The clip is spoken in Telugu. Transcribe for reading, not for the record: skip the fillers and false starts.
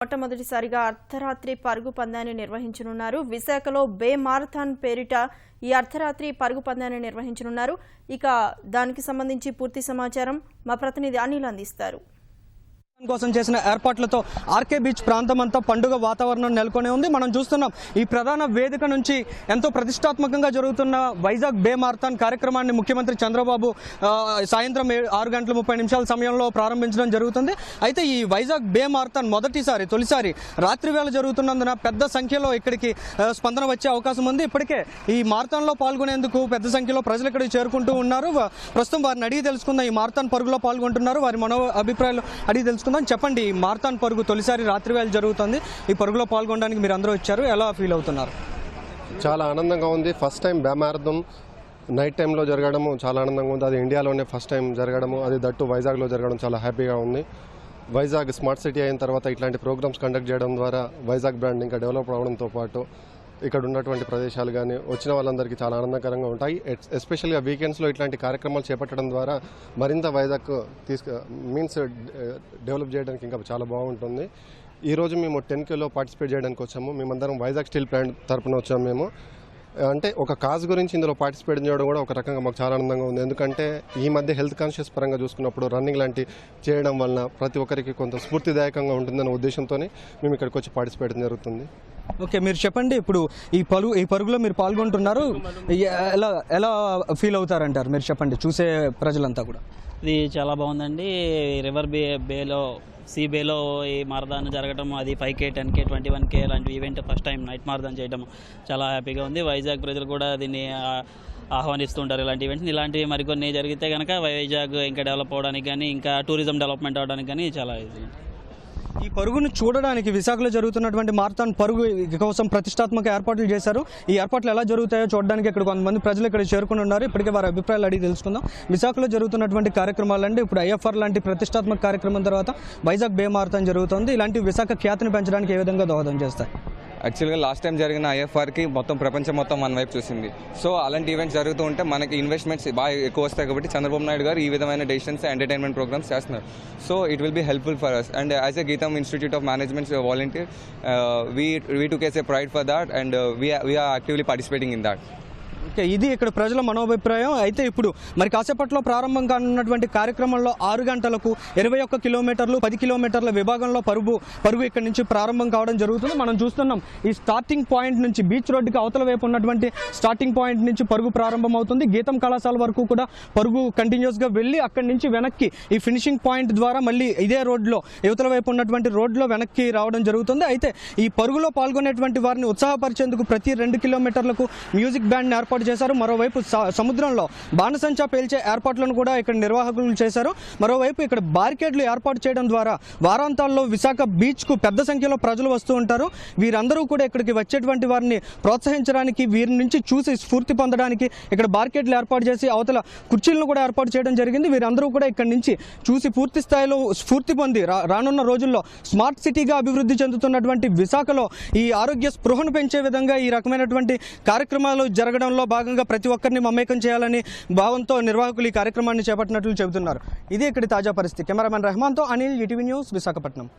మొట్టమొదటిసారిగా అర్ధరాత్రి పరుగు పందాన్ని నిర్వహించనున్నారు. విశాఖలో బే మారథాన్ పేరిట ఈ అర్ధరాత్రి పరుగు పందాన్ని నిర్వహించనున్నారు. ఇక దానికి సంబంధించి పూర్తి సమాచారం మా ప్రతినిధి అనిల్ అందిస్తారు. కోసం చేసిన ఏర్పాట్లతో ఆర్కే బీచ్ ప్రాంతం అంతా పండుగ వాతావరణం నెలకొని ఉంది. మనం చూస్తున్నాం ఈ ప్రధాన వేదిక నుంచి ఎంతో ప్రతిష్టాత్మకంగా జరుగుతున్న వైజాగ్ బే మారథాన్ కార్యక్రమాన్ని ముఖ్యమంత్రి చంద్రబాబు సాయంత్రం 6:30 సమయంలో ప్రారంభించడం జరుగుతుంది. అయితే ఈ వైజాగ్ బే మారథాన్ తొలిసారి రాత్రి వేళ జరుగుతున్నందున పెద్ద సంఖ్యలో ఇక్కడికి స్పందన వచ్చే అవకాశం ఉంది. ఇప్పటికే ఈ మారథాన్లో పాల్గొనేందుకు పెద్ద సంఖ్యలో ప్రజలు ఇక్కడికి చేరుకుంటూ ఉన్నారు. ప్రస్తుతం వారిని అడిగి తెలుసుకుందాం. ఈ మారథాన్ పరుగులో పాల్గొంటున్నారు, వారి మనో అభిప్రాయాలు అడిగి తెలుసుకుందాం. చెప్పండి, ఈ మారథాన్ పరుగు తొలిసారి రాత్రి వేళ జరుగుతుంది. ఈ పరుగులో పాల్గొనడానికి మీరు అందరూ వచ్చారు, ఎలా ఫీల్ అవుతున్నారు? చాలా ఆనందంగా ఉంది. ఫస్ట్ టైం బే మారథాన్ నైట్ టైంలో జరగడము చాలా ఆనందంగా ఉంది. అది ఇండియాలోనే ఫస్ట్ టైం జరగడము, అది దట్టు వైజాగ్లో జరగడం చాలా హ్యాపీగా ఉంది. వైజాగ్ స్మార్ట్ సిటీ అయిన తర్వాత ఇట్లాంటి ప్రోగ్రామ్స్ కండక్ట్ చేయడం ద్వారా వైజాగ్ బ్రాండ్ ఇంకా డెవలప్ అవడంతో పాటు ఇక్కడ ఉన్నటువంటి ప్రదేశాలు కానీ వచ్చిన వాళ్ళందరికీ చాలా ఆనందకరంగా ఉంటాయి. ఎస్పెషల్గా వీకెండ్స్లో ఇట్లాంటి కార్యక్రమాలు చేపట్టడం ద్వారా మరింత వైజాగ్ డెవలప్ చేయడానికి ఇంకా చాలా బాగుంటుంది. ఈరోజు మేము 10Kలో పార్టిసిపేట్ చేయడానికి వచ్చాము. మేమందరం వైజాగ్ స్టీల్ ప్లాంట్ తరపున వచ్చాము. మేము అంటే ఒక కాజ్ గురించి ఇందులో పార్టిసిపేట్ చేయడం కూడా ఒక రకంగా మాకు చాలా ఆనందంగా ఉంది. ఎందుకంటే ఈ మధ్య హెల్త్ కాన్షియస్ పరంగా చూసుకున్నప్పుడు రన్నింగ్ లాంటి చేయడం వలన ప్రతి ఒక్కరికి కొంత స్ఫూర్తిదాయకంగా ఉంటుందనే ఉద్దేశంతో మేము ఇక్కడికి వచ్చి పార్టిసిపేట్ జరుగుతుంది. ఓకే, మీరు చెప్పండి, ఇప్పుడు ఈ పరుగులో మీరు పాల్గొంటున్నారు, ఎలా ఫీల్ అవుతారంటారు? మీరు చెప్పండి, చూసే ప్రజలంతా కూడా. ఇది చాలా బాగుందండి. రివర్ సీ బేలో ఈ మారథాన్ జరగడం, అది 5K 10K 21K లాంటి event first time night marathon చేయడం చాలా హ్యాపీగా ఉంది. వైజాగ్ ప్రజలు కూడా దీన్ని ఆహ్వానిస్తుంటారు. ఇలాంటి ఈవెంట్స్ ఇలాంటివి మరికొన్ని జరిగితే కనుక వైజాగ్ ఇంకా డెవలప్ అవడానికి కానీ ఇంకా టూరిజం డెవలప్మెంట్ అవడానికి కానీ చాలా ఈజీ. ఈ పరుగును చూడడానికి విశాఖలో జరుగుతున్నటువంటి మారథాన్ పరుగు కోసం ప్రతిష్టాత్మక ఏర్పాట్లు చేశారు. ఈ ఏర్పాట్లు ఎలా జరుగుతాయో చూడడానికి ఇక్కడ కొంతమంది ప్రజలు ఇక్కడ చేరుకుని ఉన్నారు. ఇప్పటికే వారి అభిప్రాయాలు అడిగి తెలుసుకుందాం. విశాఖలో జరుగుతున్నటువంటి కార్యక్రమాలంటే ఇప్పుడు IFR లాంటి ప్రతిష్టాత్మక కార్యక్రమం తర్వాత వైజాగ్ బే మారథాన్ జరుగుతుంది. ఇలాంటి విశాఖ ఖ్యాతిని పెంచడానికి ఏ విధంగా దోహదం చేస్తాయి? యాక్చువల్గా లాస్ట్ టైం జరిగిన IFRకి ప్రపంచం మొత్తం మన వైపు చూసింది. సో అలాంటి ఈవెంట్స్ జరుగుతూ ఉంటే మనకి ఇన్వెస్ట్మెంట్స్ బాగా ఎక్కువ వస్తాయి. కాబట్టి చంద్రబాబు నాయుడు గారు ఈ విధమైన డెసిషన్స్ ఎంటర్టైన్మెంట్ ప్రోగ్రామ్స్ చేస్తున్నారు. So it will be helpful for us. And as a GITAM Institute of Management volunteer we took as a pride for that and we are actively participating in that. Okay, ఇది ఇక్కడ ప్రజల మనోభిప్రాయం. అయితే ఇప్పుడు మరి కాసేపట్లో ప్రారంభం కానున్నటువంటి కార్యక్రమంలో 6 గంటలకు 21 కిలోమీటర్లు 10 కిలోమీటర్ల విభాగంలో పరుగు ఇక్కడ నుంచి ప్రారంభం కావడం జరుగుతుంది. మనం చూస్తున్నాం ఈ స్టార్టింగ్ పాయింట్ నుంచి బీచ్ రోడ్డుకి అవతల వైపు ఉన్నటువంటి స్టార్టింగ్ పాయింట్ నుంచి పరుగు ప్రారంభం అవుతుంది. గీతం కళాశాల వరకు కూడా పరుగు కంటిన్యూస్గా వెళ్ళి అక్కడి నుంచి వెనక్కి ఈ ఫినిషింగ్ పాయింట్ ద్వారా మళ్ళీ ఇదే రోడ్లో యువతల వైపు ఉన్నటువంటి రోడ్లో వెనక్కి రావడం జరుగుతుంది. అయితే ఈ పరుగులో పాల్గొనేటువంటి వారిని ఉత్సాహపరిచేందుకు ప్రతి 2 కిలోమీటర్లకు మ్యూజిక్ బ్యాండ్ ఏర్పాటు చేశారు. మరోవైపు సముద్రంలో బాణసంచా పేల్చే ఏర్పాట్లను కూడా ఇక్కడ నిర్వాహకులు చేశారు. మరోవైపు ఇక్కడ బారికేడ్లు ఏర్పాటు చేయడం ద్వారా వారాంతాల్లో విశాఖ బీచ్కు పెద్ద సంఖ్యలో ప్రజలు వస్తూ ఉంటారు. వీరందరూ కూడా ఇక్కడికి వచ్చేటువంటి వారిని ప్రోత్సహించడానికి, వీరి నుంచి చూసి స్ఫూర్తి పొందడానికి ఇక్కడ బారికేడ్లు ఏర్పాటు చేసి అవతల కుర్చీలను కూడా ఏర్పాటు చేయడం జరిగింది. వీరందరూ కూడా ఇక్కడి నుంచి చూసి పూర్తి స్థాయిలో స్ఫూర్తి పొంది రానున్న రోజుల్లో స్మార్ట్ సిటీగా అభివృద్ధి చెందుతున్నటువంటి విశాఖలో ఈ ఆరోగ్య స్పృహను పెంచే విధంగా ఈ రకమైనటువంటి కార్యక్రమాలు జరగడంలో భాగంగా ప్రతి ఒక్కరిని మమేకం చేయాలని భావంతో నిర్వాహకులు ఈ కార్యక్రమాన్ని చేపట్టినట్లు చెబుతున్నారు. ఇది ఇక్కడి తాజా పరిస్థితి. కెమెరామెన్ రెహమాన్తో అనిల్, ఈటీవీ న్యూస్, విశాఖపట్నం.